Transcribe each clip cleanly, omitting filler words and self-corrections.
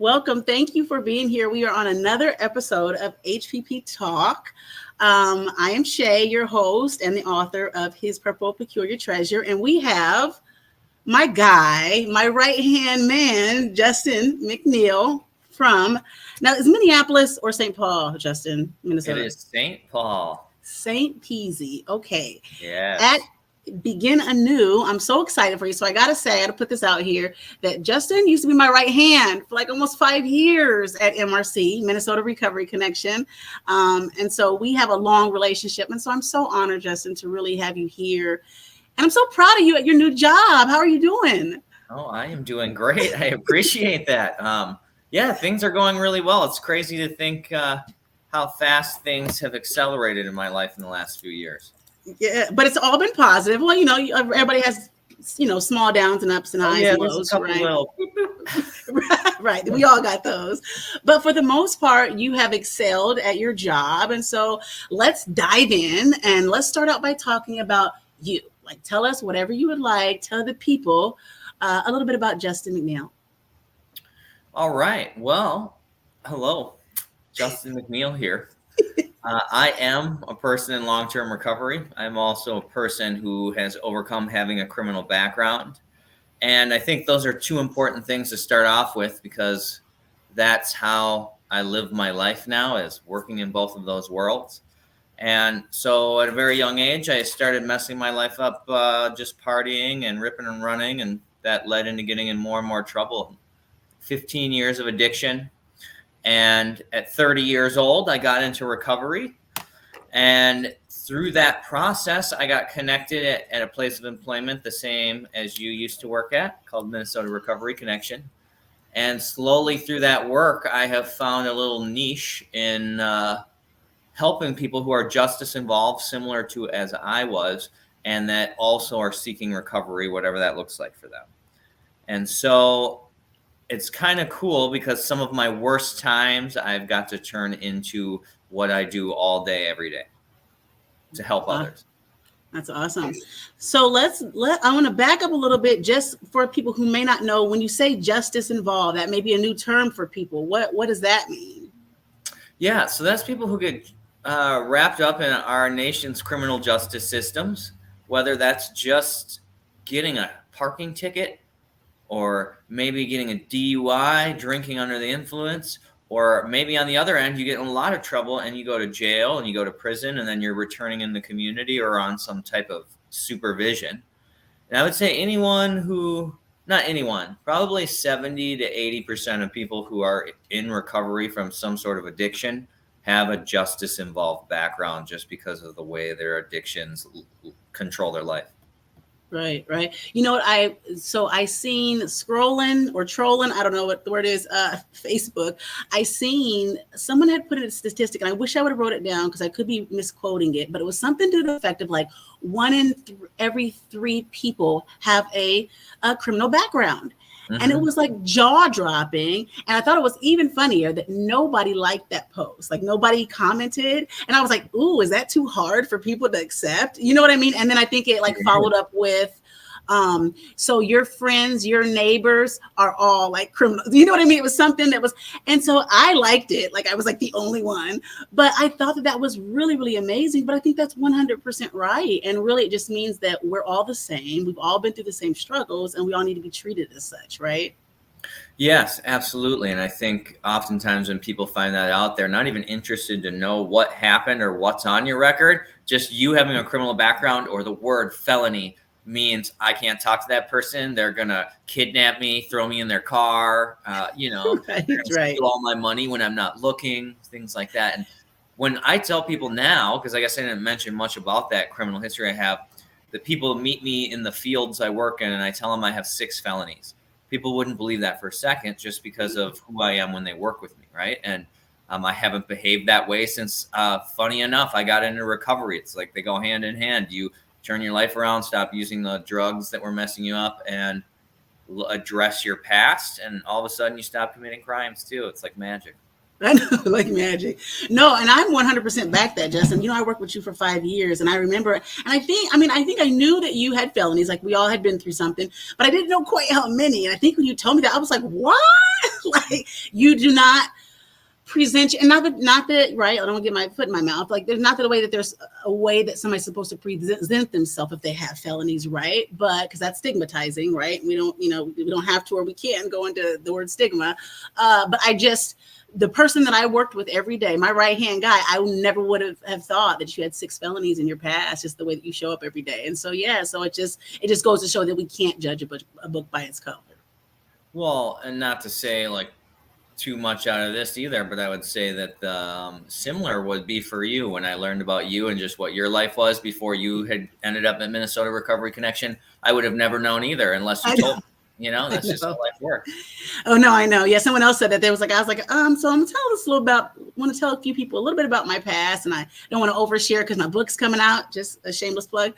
Welcome. Thank you for being here. We are on another episode of HPP Talk. I am Shay, your host and the author of His Purple Peculiar Treasure. And we have my guy, my right-hand man, Justin McNeal from, now is Minneapolis or St. Paul, Justin, Minnesota? It is St. Paul. St. Peasy. Okay. Yes. At Begin Anew. I'm so excited for you. So I got to put this out here that Justin used to be my right hand for like almost 5 years at MRC, Minnesota Recovery Connection. And so we have a long relationship. And so I'm so honored, Justin, to really have you here. And I'm so proud of you at your new job. How are you doing? Oh, I am doing great. I appreciate that. Yeah, things are going really well. It's crazy to think how fast things have accelerated in my life in the last few years. Yeah, but it's all been positive. Well, everybody has, small downs and ups and highs and lows, right? Right. We all got those. But for the most part, you have excelled at your job. And so let's dive in and let's start out by talking about you. Like, tell us whatever you would like. Tell the people a little bit about Justin McNeal. All right. Well, hello, Justin McNeal here. I am a person in long-term recovery. I'm also a person who has overcome having a criminal background. And I think those are two important things to start off with because that's how I live my life now, is working in both of those worlds. And so at a very young age, I started messing my life up, just partying and ripping and running. And that led into getting in more and more trouble. 15 years of addiction. And at 30 years old, I got into recovery. And through that process, I got connected at a place of employment the same as you used to work at, called Minnesota Recovery Connection. And slowly through that work, I have found a little niche in helping people who are justice involved, similar to as I was, and that also are seeking recovery, whatever that looks like for them. And so it's kind of cool because some of my worst times I've got to turn into what I do all day, every day to help others. That's awesome. So I want to back up a little bit just for people who may not know, when you say justice involved, that may be a new term for people. What does that mean? Yeah. So that's people who get wrapped up in our nation's criminal justice systems, whether that's just getting a parking ticket, or maybe getting a DUI, drinking under the influence, or maybe on the other end, you get in a lot of trouble and you go to jail and you go to prison and then you're returning in the community or on some type of supervision. And I would say probably 70 to 80% of people who are in recovery from some sort of addiction have a justice involved background just because of the way their addictions control their life. Right. You know what? I seen scrolling or trolling, I don't know what the word is, Facebook. I seen someone had put in a statistic, and I wish I would have wrote it down because I could be misquoting it, but it was something to the effect of like 1 in every 3 people have a criminal background. And it was like jaw dropping. And I thought it was even funnier that nobody liked that post. Like nobody commented. And I was like, ooh, is that too hard for people to accept? You know what I mean? And then I think it like followed up with, so your friends, your neighbors are all like criminals. You know what I mean? It was something that was, and so I liked it. Like I was like the only one, but I thought that was really, really amazing. But I think that's 100% right. And really, it just means that we're all the same. We've all been through the same struggles and we all need to be treated as such, right? Yes, absolutely. And I think oftentimes when people find that out, they're not even interested to know what happened or what's on your record. Just you having a criminal background or the word felony means I can't talk to that person. They're going to kidnap me, throw me in their car, right, steal all my money when I'm not looking, things like that. And when I tell people now, because I guess I didn't mention much about that criminal history I have, that people meet me in the fields I work in and I tell them I have 6 felonies. People wouldn't believe that for a second just because of who I am when they work with me, right? And I haven't behaved that way since, funny enough, I got into recovery. It's like they go hand in hand. You turn your life around, stop using the drugs that were messing you up, and address your past, and all of a sudden you stop committing crimes too. It's like magic. I know, like magic. No, and I'm 100% back that, Justin. You know, I worked with you for 5 years, and I remember, and I think I knew that you had felonies, like we all had been through something, but I didn't know quite how many. And I think when you told me that, I was like, what? Like, you do not present, and not that right, I don't want to get my foot in my mouth, like there's not that a way that there's a way that somebody's supposed to present themselves if they have felonies, right? But because that's stigmatizing, right? We don't, we don't have to, or we can go into the word stigma. But the person that I worked with every day, my right hand guy, I never would have thought that you had 6 felonies in your past, just the way that you show up every day. And so so it just goes to show that we can't judge a book by its cover. Well, and not to say like too much out of this either, but I would say that similar would be for you when I learned about you and just what your life was before you had ended up at Minnesota Recovery Connection. I would have never known either unless you told me. That's just how life works. Oh no, I know. Yeah, someone else said that. I was like, so I'm gonna want to tell a few people a little bit about my past, and I don't want to overshare because my book's coming out. Just a shameless plug.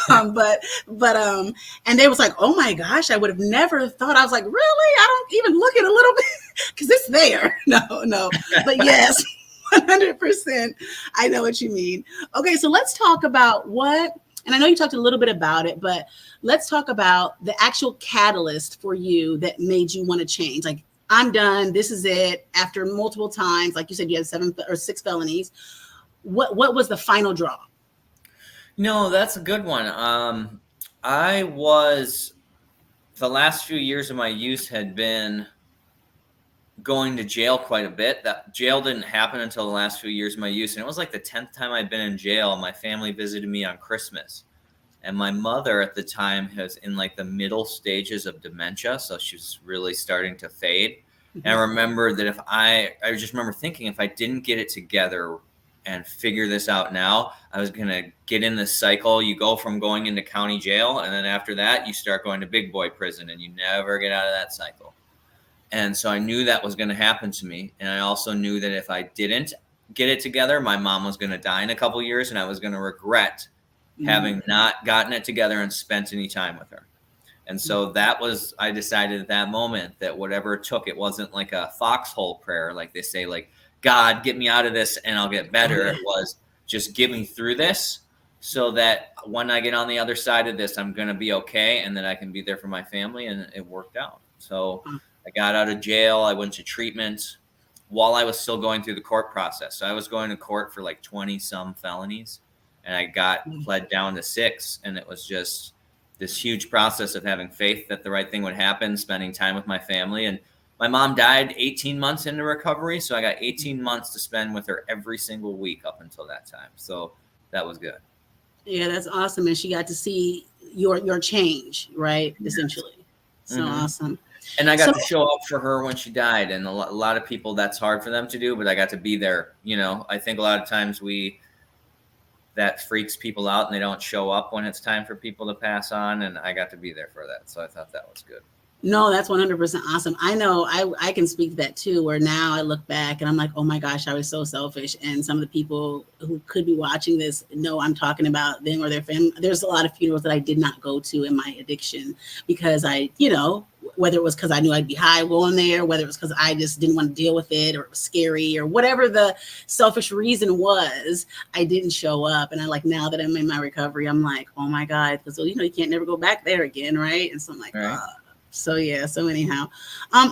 But and they was like, oh my gosh, I would have never thought. I was like, really? I don't even look at a little bit because it's there. No, but yes, 100%. I know what you mean. Okay, so let's talk about and I know you talked a little bit about it, but let's talk about the actual catalyst for you that made you want to change. Like, I'm done. This is it. After multiple times, like you said, you had 7 or 6 felonies. What was the final draw? No, that's a good one. The last few years of my use had been going to jail quite a bit. That jail didn't happen until the last few years of my use. And it was like the 10th time I'd been in jail. My family visited me on Christmas. And my mother at the time was in like the middle stages of dementia. So she was really starting to fade. Mm-hmm. And I remember that I just remember thinking if I didn't get it together and figure this out now, I was going to get in this cycle. You go from going into county jail. And then after that, you start going to big boy prison and you never get out of that cycle. And so I knew that was going to happen to me. And I also knew that if I didn't get it together, my mom was going to die in a couple of years and I was going to regret having not gotten it together and spent any time with her. And so I decided at that moment that whatever it took, it wasn't like a foxhole prayer. Like they say, like, God, get me out of this and I'll get better. It was just get me through this so that when I get on the other side of this, I'm going to be okay. And that I can be there for my family. And it worked out. So I got out of jail. I went to treatment while I was still going through the court process. So I was going to court for like 20 some felonies and I got pled down to 6. And it was just this huge process of having faith that the right thing would happen, spending time with my family. And my mom died 18 months into recovery. So I got 18 months to spend with her every single week up until that time. So that was good. Yeah, that's awesome. And she got to see your change, right? Essentially. So awesome. And I got to show up for her when she died. And a lot of people, that's hard for them to do, but I got to be there. I think a lot of times that freaks people out and they don't show up when it's time for people to pass on. And I got to be there for that. So I thought that was good. No, that's 100% awesome. I know I can speak to that too, where now I look back and I'm like, oh my gosh, I was so selfish. And some of the people who could be watching this know I'm talking about them or their family. There's a lot of funerals that I did not go to in my addiction because whether it was because I knew I'd be high going there, whether it was because I just didn't want to deal with it or it was scary or whatever the selfish reason was, I didn't show up. And now that I'm in my recovery, I'm like, oh my God, because you can't never go back there again, right? And so I'm like, right. So anyhow,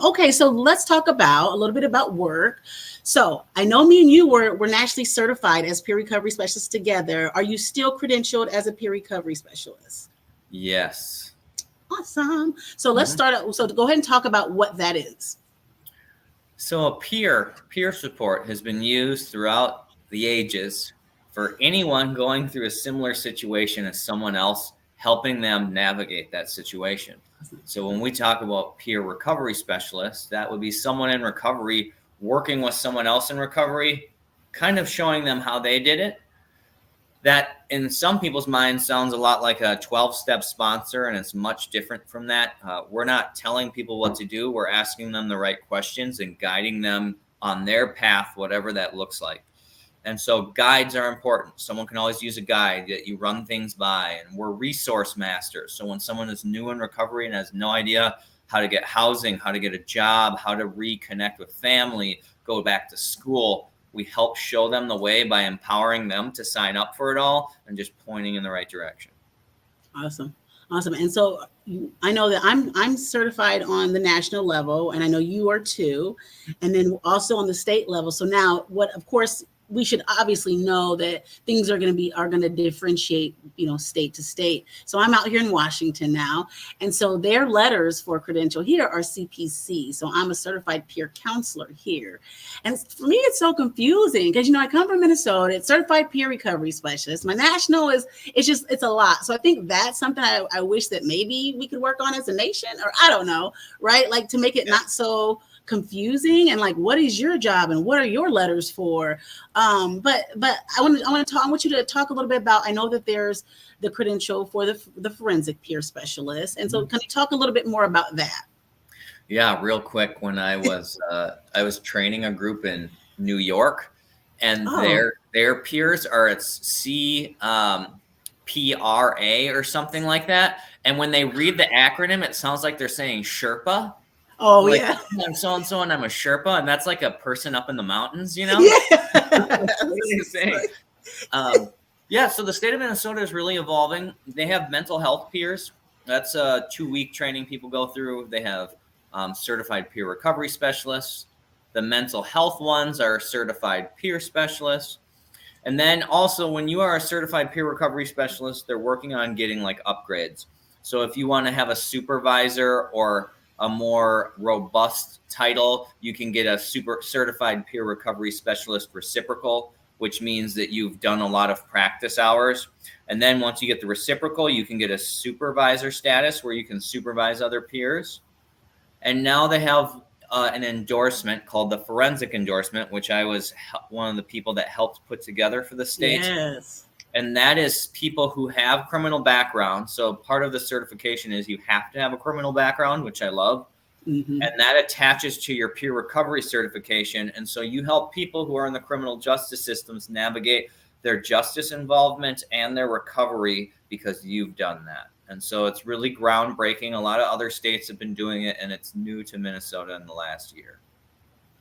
okay, so let's talk a little bit about work. So I know me and you were nationally certified as peer recovery specialists together. Are you still credentialed as a peer recovery specialist? Yes. Awesome. So let's start out. So go ahead and talk about what that is. So a peer support has been used throughout the ages for anyone going through a similar situation as someone else, helping them navigate that situation. So when we talk about peer recovery specialists, that would be someone in recovery working with someone else in recovery, kind of showing them how they did it. That in some people's minds sounds a lot like a 12-step sponsor, and it's much different from that. We're not telling people what to do. We're asking them the right questions and guiding them on their path, whatever that looks like. And so guides are important. Someone can always use a guide that you run things by, and we're resource masters. So when someone is new in recovery and has no idea how to get housing, how to get a job, how to reconnect with family, go back to school, we help show them the way by empowering them to sign up for it all and just pointing in the right direction. Awesome. And so I know that I'm certified on the national level, and I know you are too, and then also on the state level. So now, what of course we should obviously know that things are going to differentiate, state to state. So I'm out here in Washington now, and so their letters for credential here are CPC. So I'm a certified peer counselor here, and for me it's so confusing because I come from Minnesota. It's certified peer recovery specialist. My national is it's a lot. So I think that's something I wish that maybe we could work on as a nation, or I don't know, right? Like to make it not so confusing, and like, what is your job and what are your letters for? But I want you to talk a little bit about, I know that there's the credential for the forensic peer specialist. And so can you talk a little bit more about that? Yeah, real quick. When I was training a group in New York, and Oh, their peers are at PRA or something like that. And when they read the acronym, it sounds like they're saying Sherpa. oh Like, yeah. I'm so and so, and I'm a Sherpa, and that's like a person up in the mountains, Yeah. What are they saying? Yeah, so the state of Minnesota is really evolving. They have mental health peers. That's a 2-week training people go through. They have certified peer recovery specialists. The mental health ones are certified peer specialists. And then also, when you are a certified peer recovery specialist, they're working on getting like upgrades. So if you want to have a supervisor or a more robust title, you can get a super certified peer recovery specialist reciprocal, which means that you've done a lot of practice hours. And then once you get the reciprocal, you can get a supervisor status where you can supervise other peers. And now they have an endorsement called the forensic endorsement, which I was one of the people that helped put together for the state. Yes. And that is people who have criminal background. So part of the certification is you have to have a criminal background, which I love. Mm-hmm. And that attaches to your peer recovery certification. And so you help people who are in the criminal justice systems navigate their justice involvement and their recovery because you've done that. And so it's really groundbreaking. A lot of other states have been doing it, and it's new to Minnesota in the last year.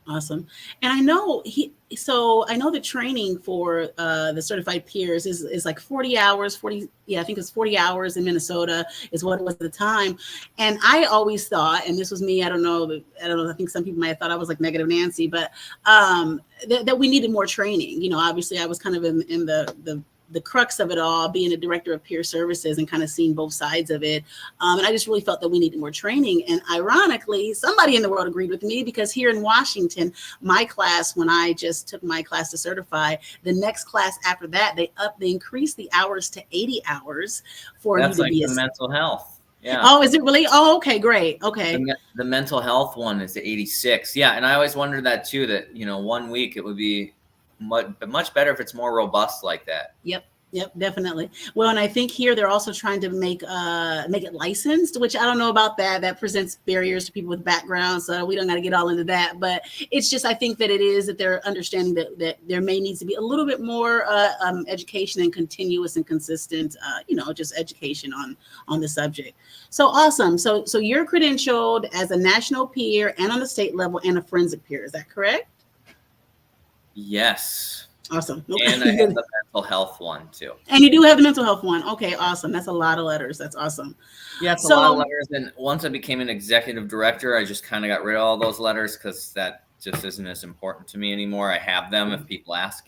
Awesome. And I know the training for the certified peers is like 40 hours, I think it's 40 hours in Minnesota is what it was at the time. And I always thought, and this was me, I don't know, I think some people might have thought I was like negative Nancy, but that we needed more training. Obviously I was kind of in the crux of it all, being a director of peer services and kind of seeing both sides of it. And I just really felt that we needed more training. And ironically, somebody in the world agreed with me, because here in Washington, my class, when I just took my class to certify, the next class after that, they increased the hours to 80 hours for That's you to like be the mental health. Yeah. Oh, is it really? Oh, okay, great. Okay. The mental health one is 86. Yeah. And I always wondered that too, that, 1 week it would be much better if it's more robust like that. Yep, definitely. Well, and I think here they're also trying to make it licensed, which I don't know about that. That presents barriers to people with backgrounds, so we don't got to get all into that. But it's just, I think that they're understanding that there may need to be a little bit more education and continuous and consistent, just education on the subject. So awesome. So you're credentialed as a national peer and on the state level and a forensic peer. Is that correct? Yes. Awesome. Okay. And I have the mental health one too. And you do have the mental health one. Okay, awesome. That's a lot of letters. That's awesome. Yeah, it's a lot of letters. And once I became an executive director, I just kind of got rid of all those letters because that just isn't as important to me anymore. I have them if people ask,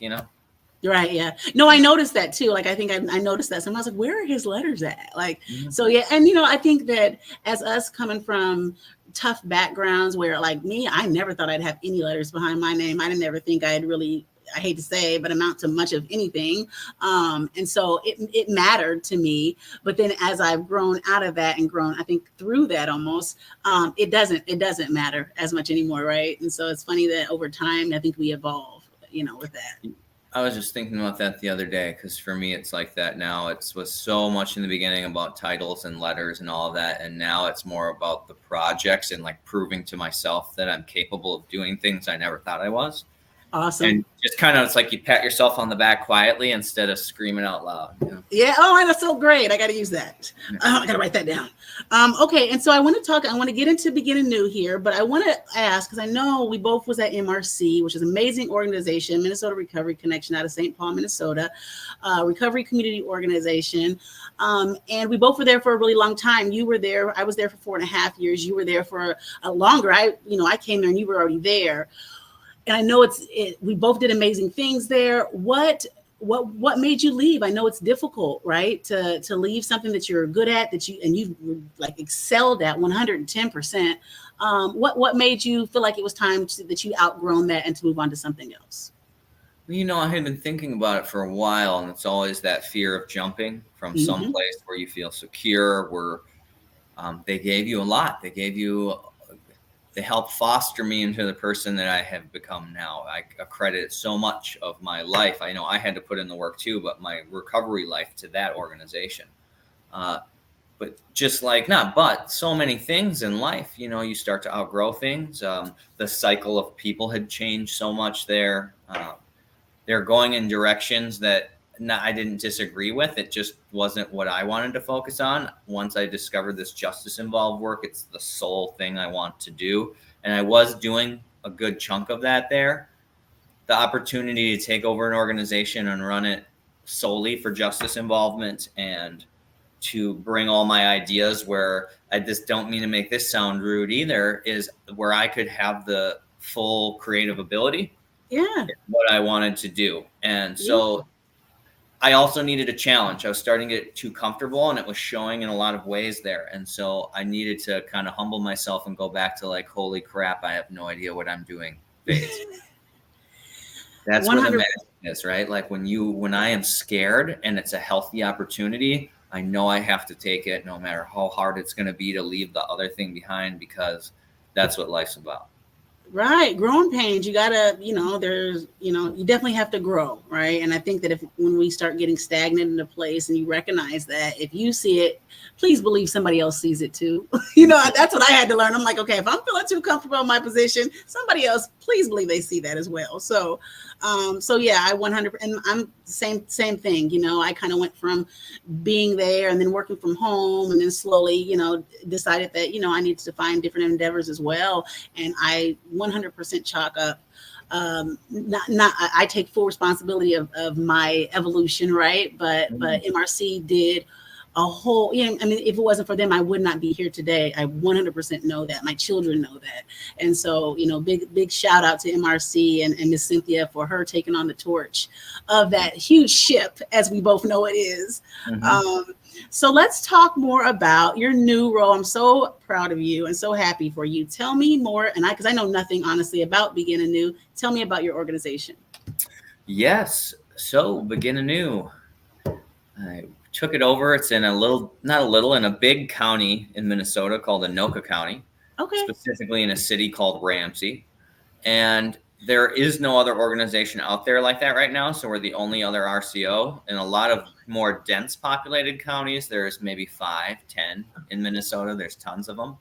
Right. Yeah. No, I noticed that too. Like, I think I noticed that. So I was like, where are his letters at? Like, So yeah. And, I think that as us coming from tough backgrounds where, like me, I never thought I'd have any letters behind my name. I didn't ever think I'd really, I hate to say, but amount to much of anything. And so it mattered to me. But then as I've grown out of that and grown, I think through that almost, it doesn't matter as much anymore. Right. And so it's funny that over time, I think we evolve, with that. I was just thinking about that the other day, because for me, it's like that now. It was so much in the beginning about titles and letters and all of that. And now it's more about the projects and like proving to myself that I'm capable of doing things I never thought I was. Awesome. And just kind of, it's like you pat yourself on the back quietly instead of screaming out loud. You know? Yeah. Oh, that's so great. I got to use that. I got to write that down. Okay. And so I want to get into Begin Anew here, but I want to ask, because I know we both was at MRC, which is an amazing organization, Minnesota Recovery Connection out of St. Paul, Minnesota, recovery community organization. And we both were there for a really long time. You were there. I was there for 4.5 years. You were there for a longer. I came there and you were already there. And I know we both did amazing things there. What made you leave? I know it's difficult, right? To leave something that you're good at, you've like excelled at 110%. What made you feel like it was time that you outgrown that and to move on to something else? I had been thinking about it for a while, and it's always that fear of jumping from some place where you feel secure, where they gave you a lot. They helped foster me into the person that I have become now. I accredit so much of my life. I know I had to put in the work too, but my recovery life to that organization. But so many things in life, you start to outgrow things. The cycle of people had changed so much there. They're going in directions that I didn't disagree with. It just wasn't what I wanted to focus on. Once I discovered this justice involved work, it's the sole thing I want to do. And I was doing a good chunk of that there. The opportunity to take over an organization and run it solely for justice involvement and to bring all my ideas, where I just don't mean to make this sound rude either, is where I could have the full creative ability. Yeah. What I wanted to do. And so I also needed a challenge. I was starting to get too comfortable, and it was showing in a lot of ways there. And so I needed to kind of humble myself and go back to like, holy crap, I have no idea what I'm doing phase. That's 100%. Where the magic is, right? Like when I am scared and it's a healthy opportunity, I know I have to take it no matter how hard it's going to be to leave the other thing behind, because that's what life's about. Right. Growing pains, you gotta, you definitely have to grow. Right. And I think that when we start getting stagnant in a place and you recognize that, if you see it, please believe somebody else sees it too. That's what I had to learn. I'm like, okay, if I'm feeling too comfortable in my position, somebody else, please believe they see that as well. So yeah, I 100%, and I'm same thing. I kind of went from being there and then working from home, and then slowly, decided that, I needed to find different endeavors as well. And I 100% chalk up. I take full responsibility of my evolution, right? But MRC did a whole, if it wasn't for them, I would not be here today. I 100% know that. My children know that. And so, big shout out to MRC and Miss Cynthia for her taking on the torch of that huge ship, as we both know it is. So let's talk more about your new role. I'm so proud of you and so happy for you. Tell me more, because I know nothing honestly about Begin Anew. Tell me about your organization. Yes. So Begin Anew, I took it over. It's in in a big county in Minnesota called Anoka County. Okay. Specifically in a city called Ramsey. And there is no other organization out there like that right now. So we're the only other RCO. In a lot of more dense populated counties, there's maybe 5, 10. In Minnesota, there's tons of them.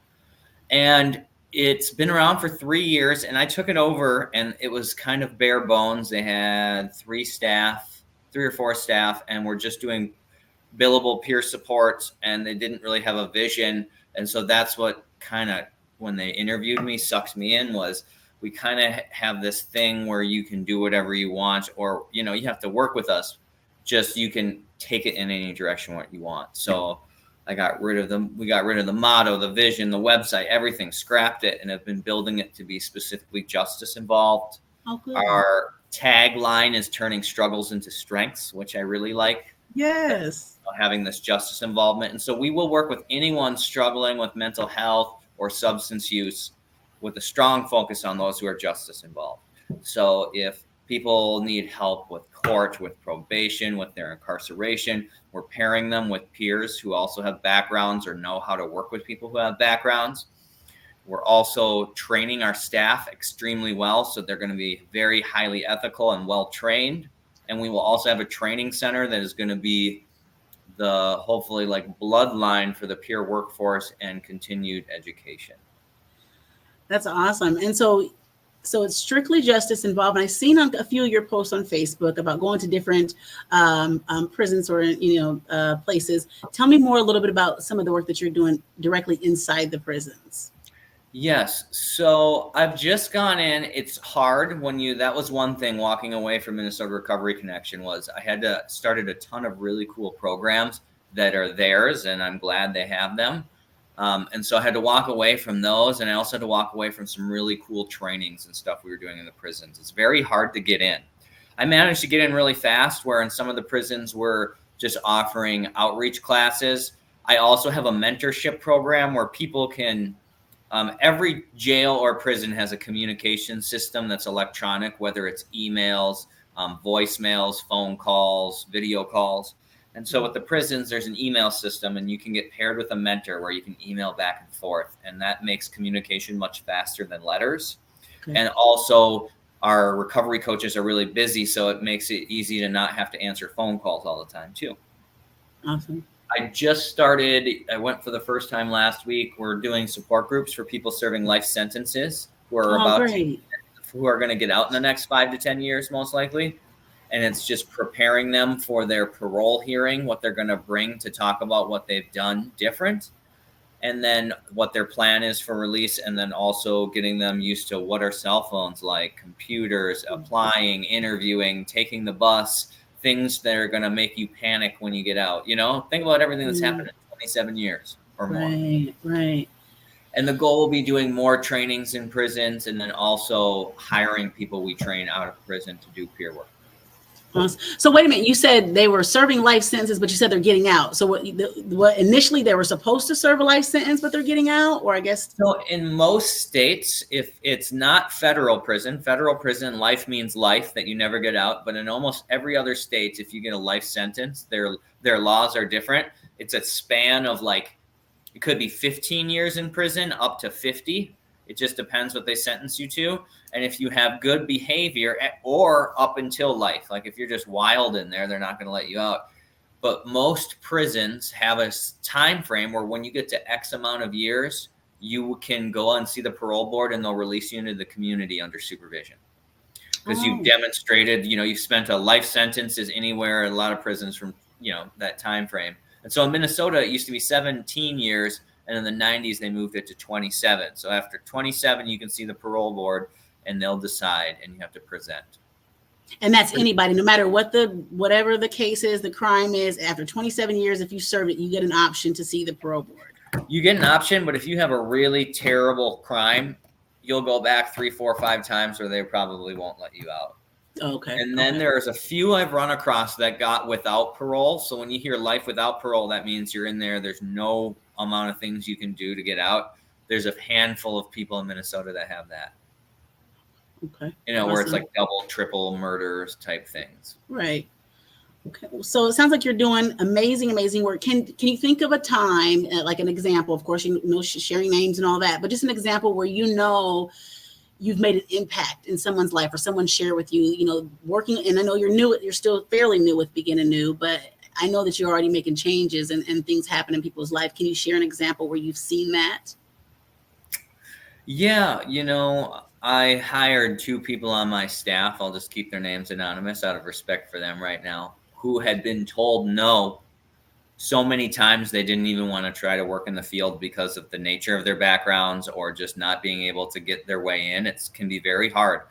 And it's been around for 3 years, and I took it over, and it was kind of bare bones. They had 3 or 4 staff, and we're just doing billable peer support, and they didn't really have a vision. And so that's what kind of, when they interviewed me, sucked me in, was we kind of have this thing where you can do whatever you want, or, you have to work with us. Just, you can take it in any direction what you want. So we got rid of the motto, the vision, the website, everything, scrapped it, and have been building it to be specifically justice involved. Oh, good. Our tagline is turning struggles into strengths, which I really like. Yes. Having this justice involvement. And so we will work with anyone struggling with mental health or substance use, with a strong focus on those who are justice involved. So if people need help with court, with probation, with their incarceration, we're pairing them with peers who also have backgrounds or know how to work with people who have backgrounds. We're also training our staff extremely well, so they're going to be very highly ethical and well trained. And we will also have a training center that is going to be the, hopefully, like bloodline for the peer workforce and continued education. That's awesome. And so So it's strictly justice involved. And I've seen a few of your posts on Facebook about going to different prisons or places. Tell me more a little bit about some of the work that you're doing directly inside the prisons. Yes. So I've just gone in. It's hard when that was one thing walking away from Minnesota Recovery Connection was I had to started a ton of really cool programs that are theirs, and I'm glad they have them. And so I had to walk away from those, and I also had to walk away from some really cool trainings and stuff we were doing in the prisons. It's very hard to get in. I managed to get in really fast, where in some of the prisons we're just offering outreach classes. I also have a mentorship program where people can every jail or prison has a communication system that's electronic, whether it's emails, voicemails, phone calls, video calls. And so with the prisons, there's an email system, and you can get paired with a mentor where you can email back and forth. And that makes communication much faster than letters. Okay. And also, our recovery coaches are really busy, so it makes it easy to not have to answer phone calls all the time, too. Awesome. I just started, I went for the first time last week. We're doing support groups for people serving life sentences who are who are going to get out in the next 5 to 10 years, most likely. And it's just preparing them for their parole hearing, what they're going to bring to talk about what they've done different, and then what their plan is for release, and then also getting them used to what are cell phones like, computers, applying, interviewing, taking the bus, things that are going to make you panic when you get out. Think about everything that's happened in 27 years or more. Right. And the goal will be doing more trainings in prisons, and then also hiring people we train out of prison to do peer work. So wait a minute, you said they were serving life sentences, but you said they're getting out. So what initially they were supposed to serve a life sentence, but they're getting out, or I guess? So in most states, if it's not federal prison, life means life, that you never get out. But in almost every other state, if you get a life sentence, their laws are different. It's a span of it could be 15 years in prison up to 50. It just depends what they sentence you to. And if you have good behavior or up until life, like if you're just wild in there, they're not going to let you out. But most prisons have a time frame where when you get to X amount of years, you can go and see the parole board, and they'll release you into the community under supervision. Because you've demonstrated, you've spent a life sentence is anywhere in a lot of prisons from, that time frame. And so in Minnesota, it used to be 17 years. And in the 90s, they moved it to 27. So after 27, you can see the parole board, and they'll decide, and you have to present. And that's anybody, no matter whatever the case is, the crime is. After 27 years, if you serve it, you get an option to see the parole board. You get an option, but if you have a really terrible crime, you'll go back 3, 4, 5 times, or they probably won't let you out. Okay. And then there's a few I've run across that got without parole. So when you hear life without parole, that means you're in there. There's no amount of things you can do to get out. There's a handful of people in Minnesota that have that. Okay. Where it's like double, triple murders type things. Right. Okay. So it sounds like you're doing amazing work. Can you think of a time, like an example? Of course, sharing names and all that, but just an example where you've made an impact in someone's life, or someone share with you, working. And I know you're still fairly new with Begin Anew, but I know that you're already making changes and things happen in people's life. Can you share an example where you've seen that? Yeah. I hired 2 people on my staff. I'll just keep their names anonymous out of respect for them right now, who had been told no so many times they didn't even want to try to work in the field because of the nature of their backgrounds, or just not being able to get their way in. It can be very hard.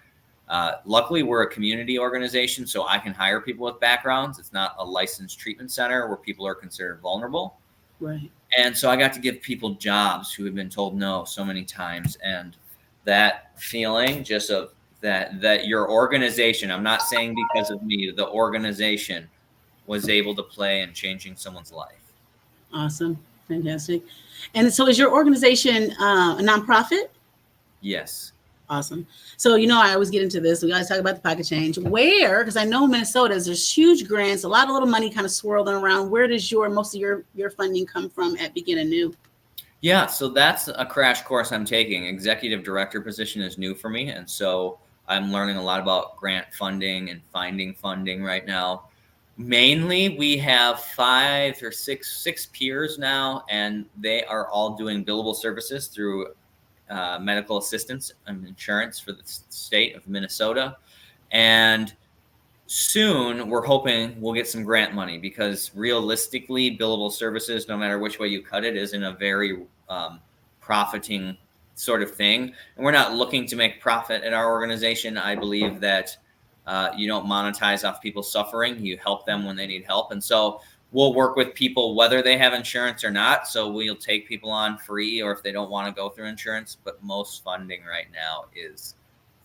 Luckily, we're a community organization, so I can hire people with backgrounds. It's not a licensed treatment center where people are considered vulnerable. Right. And so I got to give people jobs who had been told no so many times. And that feeling just of that your organization, I'm not saying because of me, the organization was able to play in changing someone's life. Awesome. Fantastic. And so is your organization a nonprofit? Yes. Awesome. So, I always get into this. We always talk about the pocket change. Because I know Minnesota, there's huge grants, a lot of little money kind of swirling around. Where does most of your funding come from at Begin Anew? Yeah, so that's a crash course I'm taking. Executive director position is new for me. And so I'm learning a lot about grant funding and finding funding right now. Mainly, we have 5 or 6 peers now, and they are all doing billable services through medical assistance and insurance for the state of Minnesota. And soon we're hoping we'll get some grant money, because realistically, billable services, no matter which way you cut it, isn't a very profiting sort of thing. And we're not looking to make profit at our organization. I believe that you don't monetize off people suffering. You help them when they need help. And so we'll work with people whether they have insurance or not. So we'll take people on free, or if they don't want to go through insurance. But most funding right now is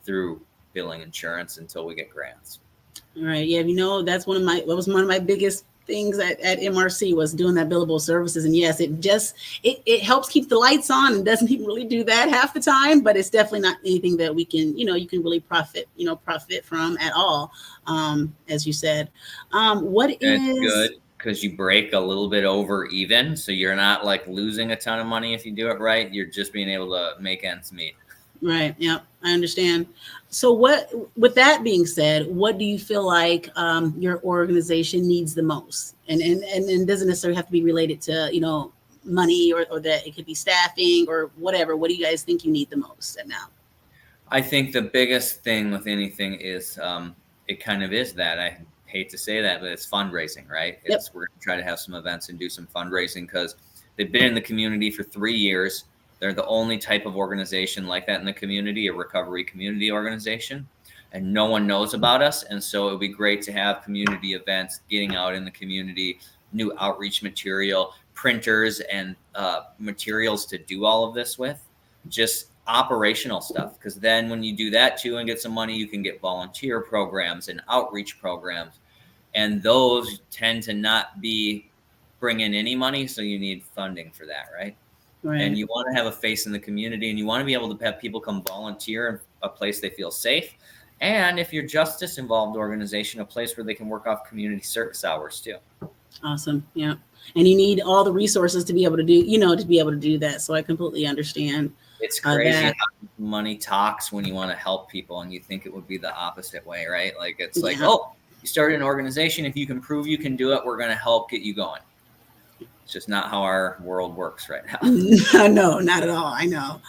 through billing insurance until we get grants. All right. Yeah. That's one of my biggest things at MRC was doing that billable services. And yes, it helps keep the lights on, and doesn't even really do that half the time, but it's definitely not anything that we can, you can really profit from at all. As you said, It's good because you break a little bit over even. So you're not like losing a ton of money if you do it right. You're just being able to make ends meet. Right. Yeah, I understand. So with that being said, what do you feel like your organization needs the most? And doesn't necessarily have to be related to, money or that it could be staffing or whatever. What do you guys think you need the most at now? I think the biggest thing with anything is it kind of is that. I hate to say that, but it's fundraising, right? Yep. We're going to try to have some events and do some fundraising, because they've been in the community for 3 years. They're the only type of organization like that in the community, a recovery community organization, and no one knows about us. And so it would be great to have community events, getting out in the community, new outreach material, printers, and materials to do all of this with, just operational stuff. Because then when you do that too and get some money, you can get volunteer programs and outreach programs. And those tend to not be bringing any money. So you need funding for that, right? Right. And you want to have a face in the community, and you want to be able to have people come volunteer in a place they feel safe. And if you're justice involved organization, a place where they can work off community service hours too. Awesome. Yeah. And you need all the resources to be able to do, that. So I completely understand. It's crazy how money talks when you want to help people, and you think it would be the opposite way, right? Like it's like, oh, you started an organization. If you can prove you can do it, we're going to help get you going. It's just not how our world works right now. No, not at all. I know.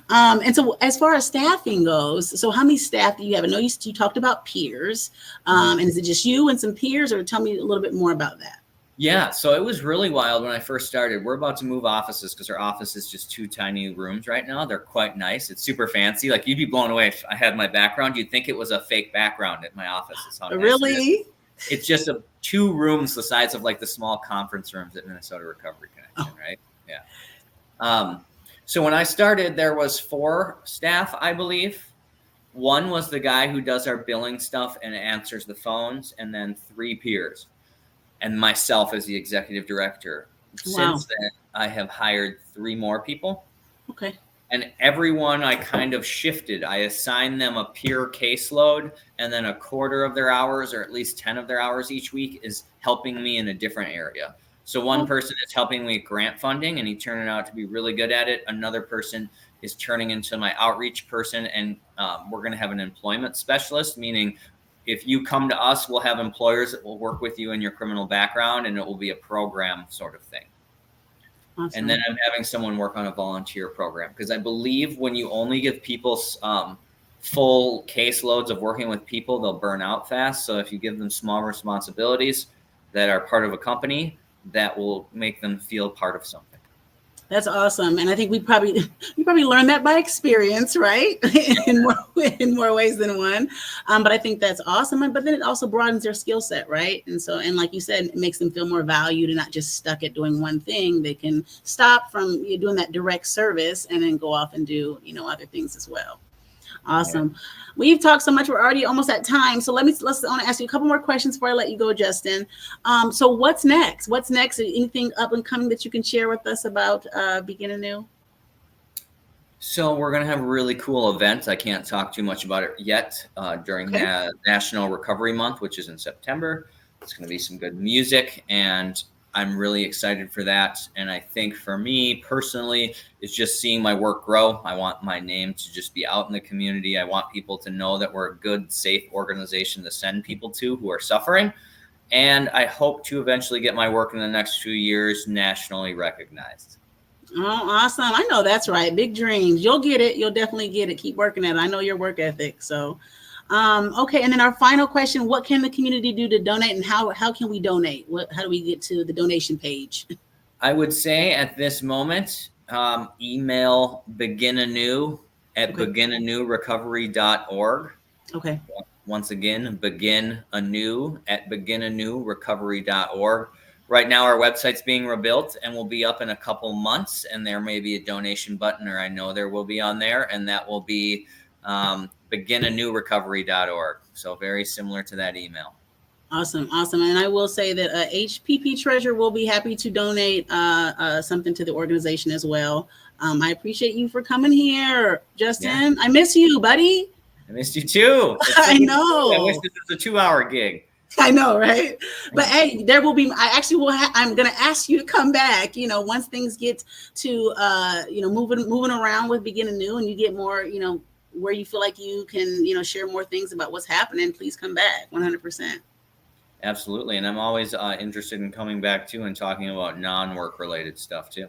And so as far as staffing goes, so how many staff do you have? I know you talked about peers. And is it just you and some peers, or tell me a little bit more about that? Yeah, so it was really wild when I first started. We're about to move offices because our office is just 2 tiny rooms right now. They're quite nice. It's super fancy. Like, you'd be blown away if I had my background. You'd think it was a fake background at my office. It's how nice really? It is. It's just 2 rooms the size of like the small conference rooms at Minnesota Recovery Connection, right? Yeah. So when I started, there was 4 staff, I believe. 1 was the guy who does our billing stuff and answers the phones, and then 3 peers, and myself as the executive director. Wow. Since then, I have hired 3 more people. Okay. And everyone I kind of shifted. I assigned them a peer caseload, and then a quarter of their hours, or at least 10 of their hours each week, is helping me in a different area. So one person is helping me with grant funding, and he turned out to be really good at it. Another person is turning into my outreach person, and we're going to have an employment specialist, meaning if you come to us, we'll have employers that will work with you in your criminal background, and it will be a program sort of thing. Awesome. And then I'm having someone work on a volunteer program, because I believe when you only give people full caseloads of working with people, they'll burn out fast. So if you give them small responsibilities that are part of a company, that will make them feel part of something. That's awesome. And I think we probably learned that by experience, right? in more ways than one. But I think that's awesome. But then it also broadens their skill set, right? And so, and like you said, it makes them feel more valued and not just stuck at doing one thing. They can stop from doing that direct service and then go off and do, other things as well. Awesome. Yeah. We've talked so much. We're already almost at time. So I want to ask you a couple more questions before I let you go, Justin. So what's next? What's next? Anything up and coming that you can share with us about Begin Anew? So we're going to have a really cool event. I can't talk too much about it yet during National Recovery Month, which is in September. It's going to be some good music, and I'm really excited for that. And I think for me personally, it's just seeing my work grow. I want my name to just be out in the community. I want people to know that we're a good, safe organization to send people to who are suffering. And I hope to eventually get my work in the next few years nationally recognized. Oh, awesome. I know that's right. Big dreams. You'll get it. You'll definitely get it. Keep working at it. I know your work ethic. So, okay. And then our final question, what can the community do to donate, and how can we donate? How do we get to the donation page? I would say at this moment, email Begin Anew at Okay. beginanewrecovery.org. Okay. Once again, Begin Anew at beginanewrecovery.org. Right now, our website's being rebuilt and will be up in a couple months. And there may be a donation button, or I know there will be on there, and that will be beginanewrecovery.org. So very similar to that email. Awesome. Awesome. And I will say that HPPTreasure will be happy to donate something to the organization as well. I appreciate you for coming here, Justin. Yeah. I miss you, buddy. I missed you too. I know. I wish this was a 2-hour gig. I know, right? But hey, there will be. I actually will. I'm going to ask you to come back. You know, once things get to moving around with Begin Anew, and you get more, where you feel like you can, share more things about what's happening. Please come back, 100%. Absolutely, and I'm always interested in coming back too and talking about non-work related stuff too.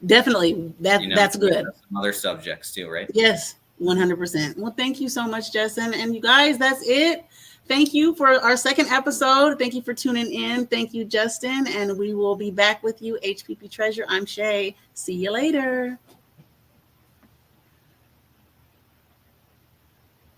Definitely, that's good. Some other subjects too, right? Yes. 100%. Well, thank you so much, Justin. And you guys, that's it. Thank you for our second episode. Thank you for tuning in. Thank you, Justin. And we will be back with you, HPPTreasure. I'm Shay. See you later.